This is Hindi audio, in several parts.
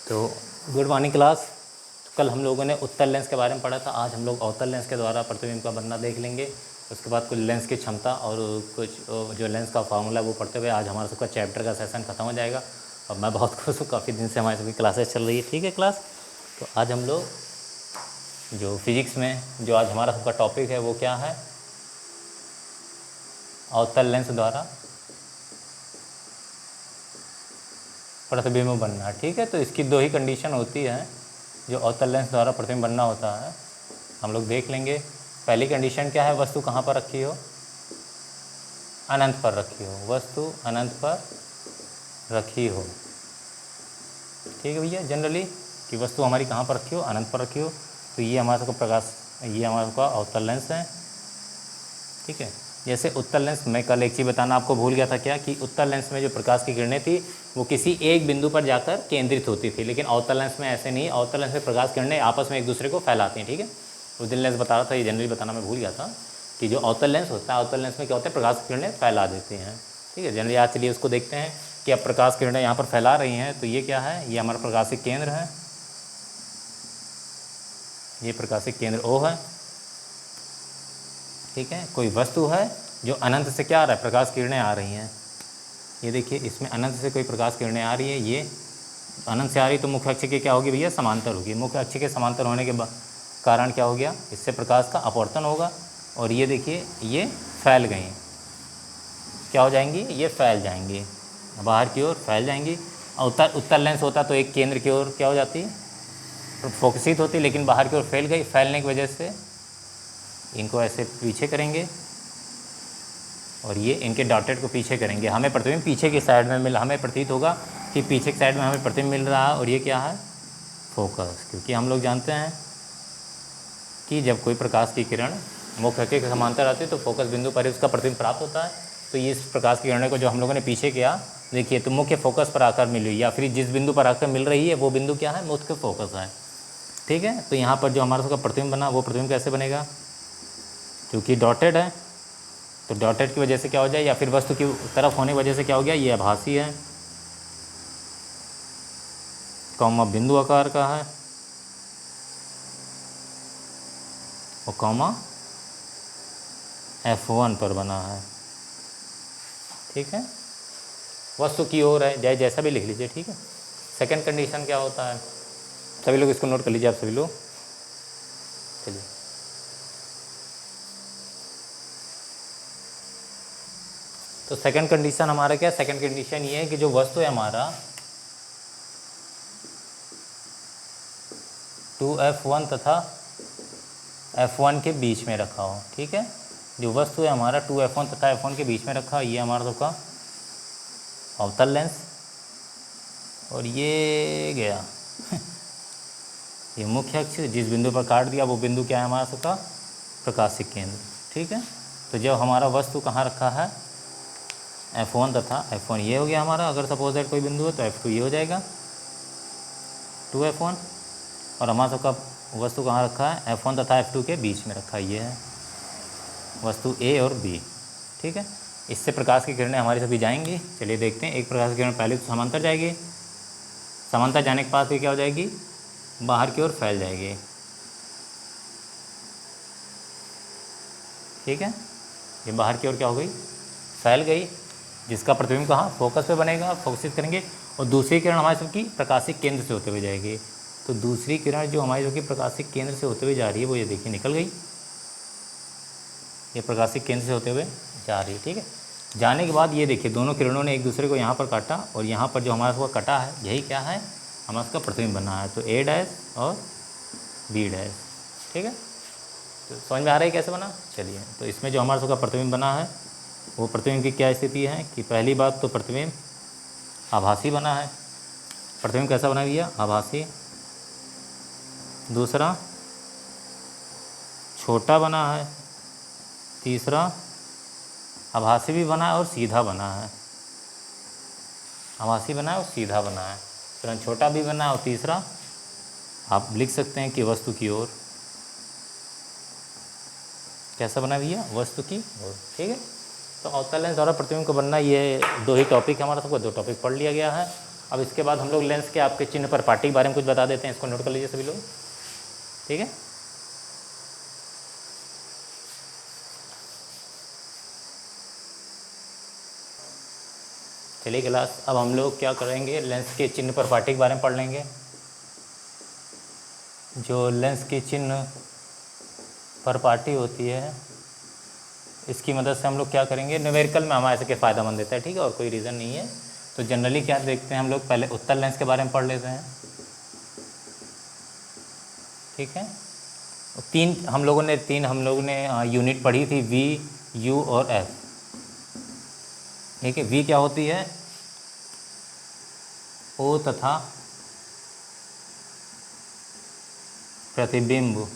तो गुड मॉर्निंग क्लास। कल हम लोगों ने उत्तल लेंस के बारे में पढ़ा था। आज हम लोग अवतल लेंस के द्वारा प्रतिबिंब का बनना देख लेंगे। उसके बाद कुछ लेंस की क्षमता और कुछ जो लेंस का फार्मूला वो पढ़ते हुए आज हमारा सबका चैप्टर का सेशन खत्म हो जाएगा। और मैं बहुत खुश हूँ, काफ़ी दिन से हमारी सबकी क्लासेस चल रही है। ठीक है क्लास। तो आज हम लोग जो फिजिक्स में जो आज हमारा सबका टॉपिक है वो क्या है, अवतल लेंस द्वारा प्रतिबिंब बनना। ठीक है, तो इसकी दो ही कंडीशन होती है जो अवतल लेंस द्वारा प्रतिबिंब बनना होता है, हम लोग देख लेंगे। पहली कंडीशन क्या है, वस्तु कहाँ पर रखी हो, अनंत पर रखी हो, वस्तु अनंत पर रखी हो। ठीक है भैया, जनरली कि वस्तु हमारी कहाँ पर रखी हो, अनंत पर रखी हो। तो ये हमारा सबका प्रकाश, ये हमारा सबका अवतल लेंस है। ठीक है, जैसे उत्तल लेंस, मैं कल एक चीज़ बताना आपको भूल गया था क्या, कि उत्तल लेंस में जो प्रकाश की किरणें थी वो किसी एक बिंदु पर जाकर केंद्रित होती थी, लेकिन अवतल लेंस में ऐसे नहीं। अवतल लेंस में प्रकाश किरणें आपस में एक दूसरे को फैलाती हैं। ठीक है, उस दिन लेंस बता रहा था, ये जनरली बताना मैं भूल गया था कि जो अवतल लेंस होता है, अवतल लेंस में क्या होता है, प्रकाश की किरणें फैला देती हैं। ठीक है, जनरली आज चलिए उसको देखते हैं कि अब प्रकाश किरणें यहाँ पर फैला रही हैं। तो ये क्या है, ये हमारा प्रकाशिक केंद्र है, ये प्रकाशिक केंद्र O है। ठीक है, कोई वस्तु है जो अनंत से क्या आ रहा है, प्रकाश किरणें आ रही हैं। ये देखिए, इसमें अनंत से कोई प्रकाश किरणें आ रही है, ये अनंत से आ रही, तो मुख्य अक्ष के क्या होगी भैया, समांतर होगी। मुख्य अक्ष के समांतर होने के कारण क्या हो गया, इससे प्रकाश का अपवर्तन होगा। और ये देखिए, ये फैल गई, क्या हो जाएंगी, ये फैल जाएंगी, बाहर की ओर फैल जाएंगी। और उत्तल लेंस होता तो एक केंद्र की ओर क्या हो जाती, फोकसित होती, लेकिन बाहर की ओर फैल गई। फैलने की वजह से इनको ऐसे पीछे करेंगे और ये इनके डॉटेड को पीछे करेंगे। हमें प्रतिबिंब पीछे की साइड में मिल, हमें प्रतीत होगा कि पीछे की साइड में हमें प्रतिबिंब मिल रहा है। और ये क्या है, फोकस। क्योंकि हम लोग जानते हैं कि जब कोई प्रकाश की किरण मुख्य अक्ष के समांतर आती है तो फोकस बिंदु पर उसका प्रतिबिंब प्राप्त होता है। तो ये इस प्रकाश की किरणें को जो हम लोगों ने पीछे किया, देखिए, तो मुख्य फोकस पर आकर मिली, या फिर जिस बिंदु पर आकर मिल रही है वो बिंदु क्या है, मुख्य फोकस है। ठीक है, तो यहाँ पर जो हमारा सबका प्रतिबिंब बना, वो प्रतिबिंब कैसे बनेगा, क्योंकि डॉटेड है, तो डॉटेड की वजह से क्या हो जाए, या फिर वस्तु की तरफ होने की वजह से क्या हो गया, ये आभासी है, कॉमा बिंदु आकार का है, और कॉमा F1 पर बना है। ठीक है, वस्तु की ओर है, चाहे जैसा भी लिख लीजिए। ठीक है, सेकंड कंडीशन क्या होता है, सभी लोग इसको नोट कर लीजिए, आप सभी लोग। चलिए, तो सेकंड कंडीशन हमारा क्या है, सेकंड कंडीशन ये है कि जो वस्तु है हमारा 2F1 तथा F1 के बीच में रखा हो। ठीक है, जो वस्तु है हमारा 2F1 तथा F1 के बीच में रखा, ये हमारा सबका अवतल लेंस। और ये गया ये मुख्य अक्ष, जिस बिंदु पर काट दिया वो बिंदु क्या है, हमारा सबका प्रकाशिक केंद्र। ठीक है, तो जब हमारा वस्तु कहाँ रखा है, F1 तथा F1, ये हो गया हमारा। अगर सपोज दैट कोई बिंदु है तो F2 ये हो जाएगा, 2F1। और हमारा सबका वस्तु कहाँ रखा है, F1 तथा F2 के बीच में रखा, ये है वस्तु A और B। ठीक है, इससे प्रकाश की किरणें हमारी सभी जाएंगी। चलिए देखते हैं, एक प्रकाश की किरण पहले तो समांतर जाएगी, समांतर जाने के बाद फिर क्या हो जाएगी, बाहर की ओर फैल जाएगी। ठीक है, ये बाहर की ओर क्या हो गई, फैल गई, जिसका प्रतिबिंब कहाँ, फोकस पे बनेगा, फोकसित करेंगे। और दूसरी किरण हमारी सबकी प्रकाशिक केंद्र से होते हुए जाएगी। तो दूसरी किरण जो हमारी सबकी प्रकाशिक केंद्र से होते हुए जा रही है, वो ये देखिए निकल गई, ये प्रकाशिक केंद्र से होते हुए जा रही है। ठीक है, जाने के बाद ये देखिए, दोनों किरणों ने एक दूसरे को यहाँ पर काटा, और यहाँ पर जो हमारा सबका कटा है, यही क्या है, हमारा उसका प्रतिबिंब बना है। तो A' और B'। ठीक है, तो समझ में आ रहा है कैसे बना। चलिए, तो इसमें जो हमारा सबका प्रतिबिंब बना है, वो प्रतिबिंब की क्या स्थिति है, कि पहली बात तो प्रतिबिंब आभासी बना है। प्रतिबिंब कैसा बना भैया, आभासी। दूसरा, छोटा बना है। तीसरा, आभासी भी बना है और सीधा बना है, आभासी बना है और सीधा बना है। फिर छोटा भी बना है। और तीसरा, आप लिख सकते हैं कि वस्तु की ओर, कैसा बना भैया, वस्तु की ओर। ठीक है, तो अवतल लेंस द्वारा प्रतिबिंब का बनना, ये दो ही टॉपिक है हमारा सबको, दो टॉपिक पढ़ लिया गया है। अब इसके बाद हम लोग लेंस के आपके चिन्ह पर पार्टी के बारे में कुछ बता देते हैं, इसको नोट कर लीजिए सभी लोग, ठीक है। चलिए क्लास, अब हम लोग क्या करेंगे, लेंस के चिन्ह पर पार्टी के बारे में पढ़ लेंगे। जो लेंस के चिन्ह पर पार्टी होती है, इसकी मदद से हम लोग क्या करेंगे, न्यूमेरिकल में हमारे से फ़ायदेमंद देता है, ठीक है, और कोई रीज़न नहीं है। तो जनरली क्या देखते हैं हम लोग, पहले उत्तल लेंस के बारे में पढ़ लेते हैं, ठीक है। हम लोगों ने यूनिट पढ़ी थी, वी, यू और एफ, ठीक है। वी क्या होती है, ओ तथा प्रतिबिंब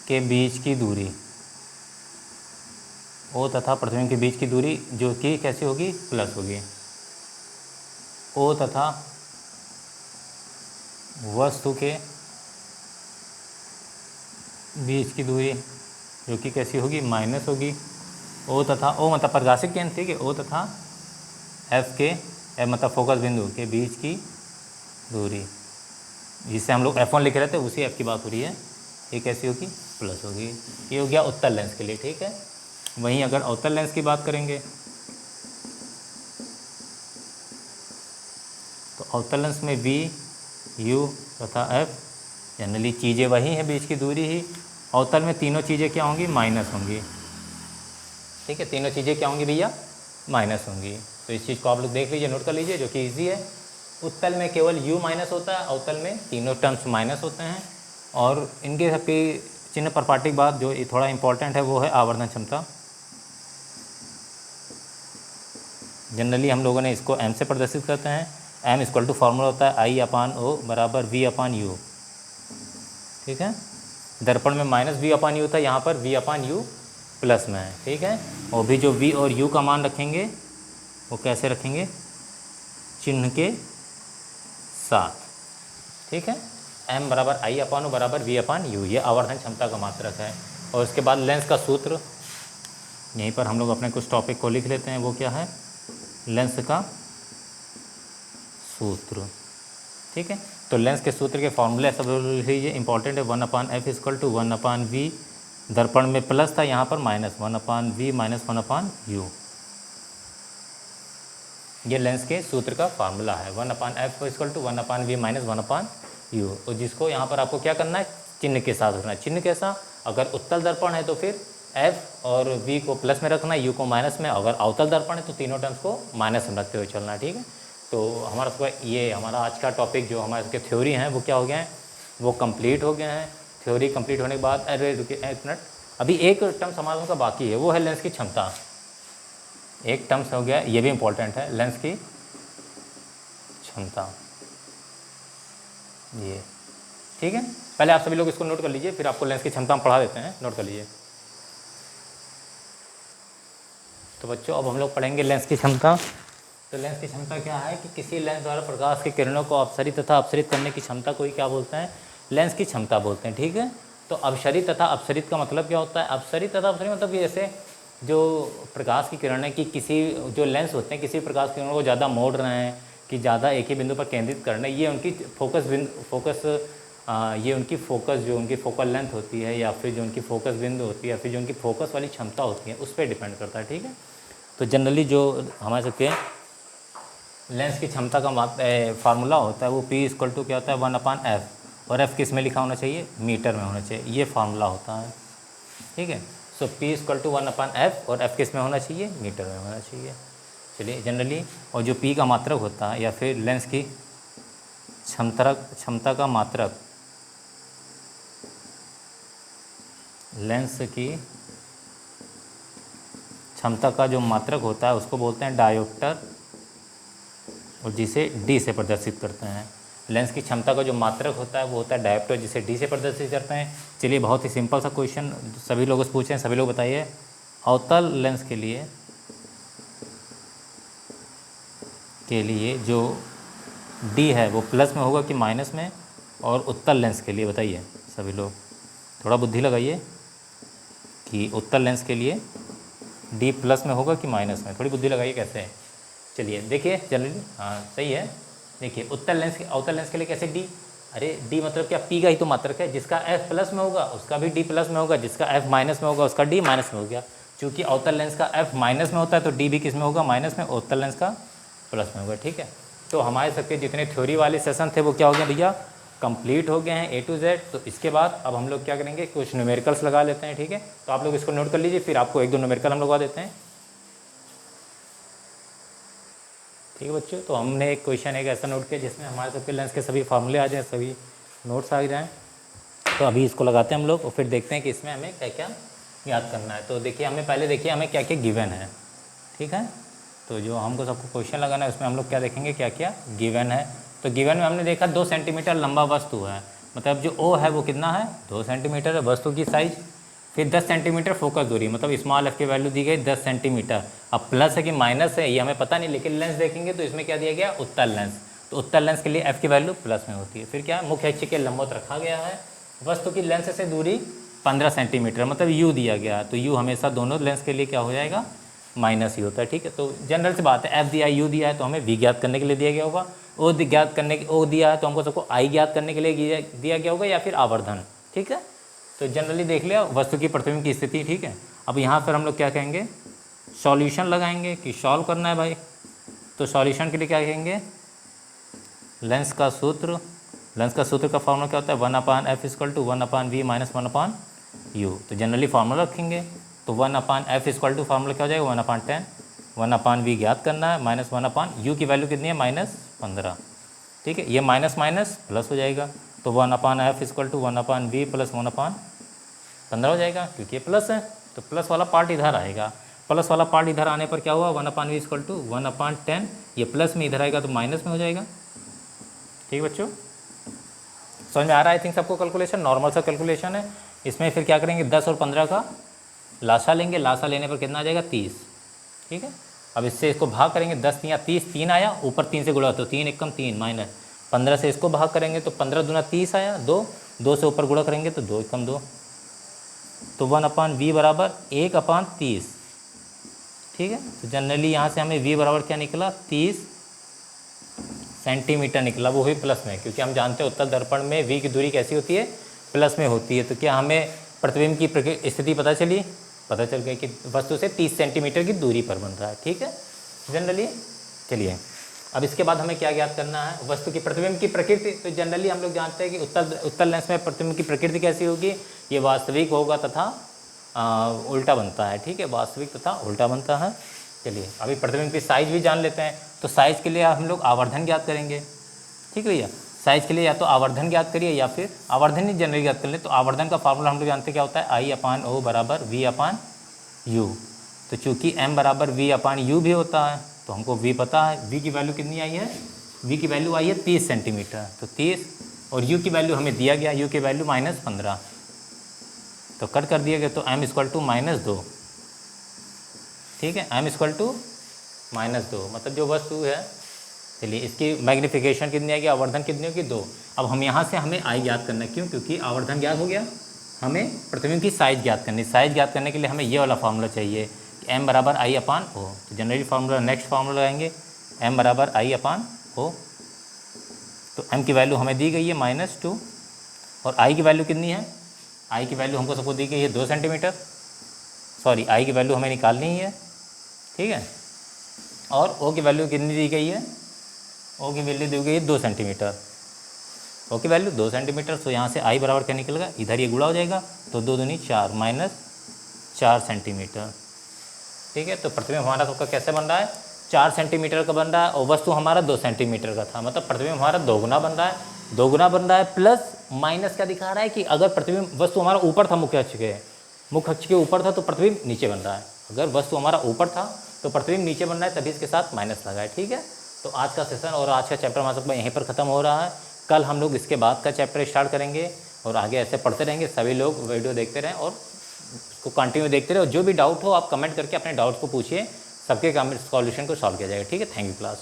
के बीच की दूरी, ओ तथा प्रतिबिंब के बीच की दूरी जो कि कैसी होगी, प्लस होगी। ओ तथा वस्तु के बीच की दूरी जो कि कैसी होगी, माइनस होगी। ओ तथा, ओ मतलब प्रकाशिक केंद्र, ठीक है, ओ तथा एफ के, एफ मतलब फोकस बिंदु के बीच की दूरी, जिसे हम लोग F1 लिख रहे थे, उसी F की बात हो रही है, ये कैसी होगी, प्लस होगी। ये हो गया उत्तल लेंस के लिए, ठीक है। वहीं अगर अवतल लेंस की बात करेंगे तो अवतल लेंस में V, U तथा F जनरली चीज़ें वही हैं, बीच की दूरी ही। अवतल में तीनों चीज़ें क्या होंगी, माइनस होंगी, ठीक है। तीनों चीज़ें क्या होंगी भैया, माइनस होंगी। तो इस चीज़ को आप लोग देख लीजिए, नोट कर लीजिए, जो कि ईजी है। उत्तल में केवल U माइनस होता है, अवतल में तीनों टर्म्स माइनस होते हैं। और इनके सबके चिन्ह पर पार्टी के बाद जो थोड़ा इंपॉर्टेंट है वो है आवर्धन क्षमता। जनरली हम लोगों ने इसको m से प्रदर्शित करते हैं। m इक्वल टू फार्मूला होता है I/O बराबर V/U, ठीक है। दर्पण में माइनस V/U था, यहाँ पर V/U प्लस में है, ठीक है। और भी जो V और U का मान रखेंगे वो कैसे रखेंगे, चिन्ह के साथ, ठीक है। m बराबर I/O बराबर V/U, ये आवर्धन क्षमता का मात्रक है। और उसके बाद लेंस का सूत्र, यहीं पर हम लोग अपने कुछ टॉपिक को लिख लेते हैं। वो क्या है, लेंस का सूत्र, ठीक है। तो लेंस के सूत्र के फॉर्मूले सब लीजिए, इंपॉर्टेंट है। 1/f इक्वल टू 1/v, दर्पण में प्लस था, यहाँ पर माइनस, 1/v माइनस 1/u, ये लेंस के सूत्र का फार्मूला है। 1/f equal to 1/v minus 1/u, और जिसको यहाँ पर आपको क्या करना है, चिन्ह के साथ रखना है। चिन्ह कैसा, अगर उत्तल दर्पण है तो फिर f और v को प्लस में रखना है, u को माइनस में। अगर अवतल दर्पण है तो तीनों टर्म्स को माइनस में रखते हुए चलना है, ठीक है। तो हमारा सबका ये हमारा आज का टॉपिक जो हमारे सबके थ्योरी हैं वो क्या हो गए हैं, वो कंप्लीट हो गए हैं। थ्योरी कंप्लीट होने के बाद, अरे रुकिए एक मिनट, अभी एक टर्म्स हमारा का बाकी है, वो है लेंस की क्षमता। एक टर्म्स हो गया, ये भी इम्पोर्टेंट है, लेंस की क्षमता, ये, ठीक है। पहले आप सभी लोग इसको नोट कर लीजिए, फिर आपको लेंस की क्षमता हम पढ़ा देते हैं, नोट कर लीजिए। तो बच्चों अब हम लोग पढ़ेंगे लेंस की क्षमता। तो लेंस की क्षमता क्या है कि किसी लेंस द्वारा प्रकाश की किरणों को अपसरित तथा अपसरित करने की क्षमता को ही क्या बोलते हैं, लेंस की क्षमता बोलते हैं, ठीक है। तो अपसरित तथा अपसरित का मतलब क्या होता है, अपसरित तथा अपसरित मतलब कि जैसे जो प्रकाश की किरणें की किसी जो लेंस होते हैं किसी प्रकाश की किरणों को ज़्यादा मोड़ रहे हैं कि ज़्यादा एक ही बिंदु पर केंद्रित करना, ये उनकी ये उनकी फोकस जो उनकी फोकल लेंथ होती है, या फिर जो उनकी फोकस बिंदु होती है, या फिर जो उनकी फोकस वाली क्षमता होती है, उस पर डिपेंड करता है, ठीक है। तो जनरली जो हमारे सबके लेंस की क्षमता का फार्मूला होता है वो P इक्वल टू क्या होता है, 1/f, और f किस में लिखा होना चाहिए, मीटर में होना चाहिए, ये फार्मूला होता है, ठीक है। सो P इक्वल टू 1/f और f किस में होना चाहिए, मीटर में होना चाहिए। चलिए जनरली, और जो P का मात्रक होता है या फिर लेंस की क्षमता का मात्रक, लेंस की क्षमता का जो मात्रक होता है उसको बोलते हैं डायोप्टर, और जिसे D से प्रदर्शित करते हैं। लेंस की क्षमता का जो मात्रक होता है वो होता है डायोप्टर, जिसे D से प्रदर्शित करते हैं। चलिए बहुत ही सिंपल सा क्वेश्चन सभी लोगों से पूछें, सभी लोग बताइए, अवतल लेंस के लिए जो D है वो प्लस में होगा कि माइनस में, और उत्तल लेंस के लिए बताइए सभी लोग, थोड़ा बुद्धि लगाइए कि उत्तल लेंस के लिए D प्लस में होगा कि माइनस में, थोड़ी बुद्धि लगाइए कैसे है। चलिए देखिए जनरली, हाँ सही है। देखिए उत्तल लेंस के अवतल लेंस के लिए कैसे डी, अरे डी मतलब क्या, पी का ही तो मात्रक है, जिसका एफ प्लस में होगा उसका भी डी प्लस में होगा, जिसका एफ माइनस में होगा उसका डी माइनस में हो गया। चूँकि अवतल लेंस का एफ माइनस में होता है तो डी भी किस में होगा, माइनस में, उत्तल लेंस का प्लस में होगा। ठीक है, तो हमारे सबके जितने थ्योरी वाले सेशन थे वो क्या हो गए भैया, कंप्लीट हो गए हैं A to Z। तो इसके बाद अब हम लोग क्या करेंगे, कुछ न्यूमेरिकल्स लगा लेते हैं। ठीक है, तो आप लोग इसको नोट कर लीजिए, फिर आपको एक दो न्यूमेरिकल हम लगा देते हैं। ठीक है बच्चों, तो हमने एक क्वेश्चन एक ऐसा नोट किया जिसमें हमारे सबके लेंस के सभी फार्मूले आ जाएँ, सभी नोट्स आ जाएँ। तो अभी इसको लगाते हैं हम लोग और फिर देखते हैं कि इसमें हमें क्या क्या याद करना है। तो देखिए हमें पहले देखिए हमें क्या क्या गिवन है। ठीक है, तो जो हमको सबको क्वेश्चन लगाना है उसमें हम लोग क्या देखेंगे, क्या क्या गिवन है। तो गिवन में हमने देखा 2 सेंटीमीटर लंबा वस्तु है, मतलब जो ओ है वो कितना है, 2 सेंटीमीटर है वस्तु की साइज। फिर 10 सेंटीमीटर फोकस दूरी, मतलब स्मॉल एफ की वैल्यू दी गई 10 सेंटीमीटर। अब प्लस है कि माइनस है ये हमें पता नहीं, लेकिन लेंस देखेंगे तो इसमें क्या दिया गया, उत्तल लेंस। तो उत्तल लेंस के लिए एफ की वैल्यू प्लस में होती है। फिर क्या, मुख्य अक्ष के लंबवत रखा गया है, वस्तु की लेंस से दूरी 15 सेंटीमीटर, मतलब यू दिया गया। तो यू हमेशा दोनों लेंस के लिए क्या हो जाएगा, माइनस ही होता है। ठीक है, तो जनरल से बात है, एफ दिया यू दिया है तो हमें वी ज्ञात करने के लिए दिया गया होगा, ओ ज्ञात करने के ओ दिया है तो हमको सबको आई ज्ञात करने के लिए दिया गया होगा, या फिर आवर्धन। ठीक है, तो जनरली देख लिया वस्तु की प्रतिबिंब की स्थिति। ठीक है, अब यहाँ पर हम लोग क्या कहेंगे, सॉल्यूशन लगाएंगे कि सॉल्व करना है भाई। तो सॉल्यूशन के लिए क्या कहेंगे, लेंस का सूत्र, लेंस का सूत्र का फॉर्मूला क्या होता है, 1/f = 1/v - 1/u। तो जनरली फार्मूला रखेंगे, तो 1/f = फार्मूला क्या हो जाएगा, 1/10, 1/v ज्ञात करना है, -1/u की वैल्यू कितनी है, -15। ठीक है, ये माइनस माइनस प्लस हो जाएगा, तो 1/f = 1/v + 1/15 हो जाएगा, क्योंकि ये प्लस है तो प्लस वाला पार्ट इधर आएगा। प्लस वाला पार्ट इधर आने पर क्या हुआ, 1/v = 1/10, ये प्लस में इधर आएगा तो माइनस में हो जाएगा। ठीक है बच्चों, समझ में आ रहा है आई थिंक सबको। कैलकुलेशन नॉर्मल सा कैलकुलेशन है। इसमें फिर क्या करेंगे, 10 और 15 का लासा लेंगे, लासा लेने पर कितना आ जाएगा, 30। ठीक है, अब इससे इसको भाग करेंगे, 10 या 30, 3 आया, ऊपर 3 से गुणा तो 3 एकम 3 माइनस 15 से इसको भाग करेंगे तो 15 दूना 30 आया, 2 से ऊपर गुणा करेंगे तो 2 एकम 2, तो 1/v = 1/30। ठीक है, तो जनरली यहाँ से हमें v बराबर क्या निकला, 30 सेंटीमीटर निकला, वो भी प्लस में, क्योंकि हम जानते हैं उत्तल दर्पण में v की दूरी कैसी होती है, प्लस में होती है। तो क्या हमें प्रतिबिंब की स्थिति पता चली, पता चल गया कि वस्तु से 30 सेंटीमीटर की दूरी पर बन रहा है। ठीक है जनरली, चलिए अब इसके बाद हमें क्या ज्ञात करना है, वस्तु की प्रतिबिंब की प्रकृति। तो जनरली हम लोग जानते हैं कि उत्तल लेंस में प्रतिबिंब की प्रकृति कैसी होगी, ये वास्तविक होगा तथा उल्टा बनता है। ठीक है, वास्तविक तथा उल्टा बनता है। चलिए अभी प्रतिबिंब की साइज भी जान लेते हैं। तो साइज के लिए हम लोग आवर्धन ज्ञात करेंगे। ठीक है भैया, साइज के लिए या तो आवर्धन ज्ञात करिए या फिर आवर्धन ही जनरली ज्ञात कर लें। तो आवर्धन का फार्मूला हम लोग जानते हैं क्या होता है, I/O = V/U। तो चूँकि M = V/U भी होता है तो हमको V पता है, V की वैल्यू कितनी आई है, V की वैल्यू आई है 30 सेंटीमीटर, तो 30, और U की वैल्यू हमें दिया गया, U की वैल्यू -15, तो कट कर दिया गया, तो M = -2। ठीक है, M = -2, मतलब जो वस्तु है, चलिए इसकी मैग्नीफिकेशन कितनी आएगी, आवर्धन कितनी होगी, 2। अब हम यहाँ से हमें आई ज्ञात करना है, क्यों, क्योंकि आवर्धन ज्ञात हो गया, हमें प्रतिबिंब की साइज ज्ञात करनी। साइज ज्ञात करने के लिए हमें ये वाला फार्मूला चाहिए, M = I/O। तो जनरली फार्मूला, नेक्स्ट फार्मूला लगाएंगे, M = I/O। तो M की वैल्यू हमें दी गई है -2, और I की वैल्यू कितनी है, I की वैल्यू हमको सबको दी गई है 2 सेंटीमीटर, सॉरी I की वैल्यू हमें निकालनी ही है। ठीक है, और O की वैल्यू कितनी दी गई है, O की वैल्यू दी गई है 2 सेंटीमीटर, O की वैल्यू 2 सेंटीमीटर। तो यहाँ से I बराबर क्या निकलेगा, इधर ये गुणा हो जाएगा, तो 2 दूनी 4 -4 सेंटीमीटर। ठीक है, तो प्रतिबिंब हमारा सबका कैसे बन रहा है, 4 सेंटीमीटर का बन रहा है, और वस्तु हमारा 2 सेंटीमीटर का था, मतलब प्रतिबिंब हमारा 2 गुना बन रहा है, 2 गुना बन रहा है। प्लस माइनस क्या दिखा रहा है कि अगर प्रतिबिंब वस्तु हमारा ऊपर था, मुख्य अक्ष के ऊपर था, तो प्रतिबिंब नीचे बन रहा है। अगर वस्तु हमारा ऊपर था तो प्रतिबिंब नीचे बन रहा है, तभी इसके साथ माइनस लगा है। ठीक है, तो आज का सेशन और आज का चैप्टर हमारा सबका यहीं पर ख़त्म हो रहा है। कल हम लोग इसके बाद का चैप्टर स्टार्ट करेंगे और आगे ऐसे पढ़ते रहेंगे। सभी लोग वीडियो देखते रहें और उसको कंटिन्यू देखते रहे, और जो भी डाउट हो आप कमेंट करके अपने डाउट्स को पूछिए, सबके सॉल्यूशन को सॉल्व किया जाएगा। ठीक है, थैंक यू क्लास।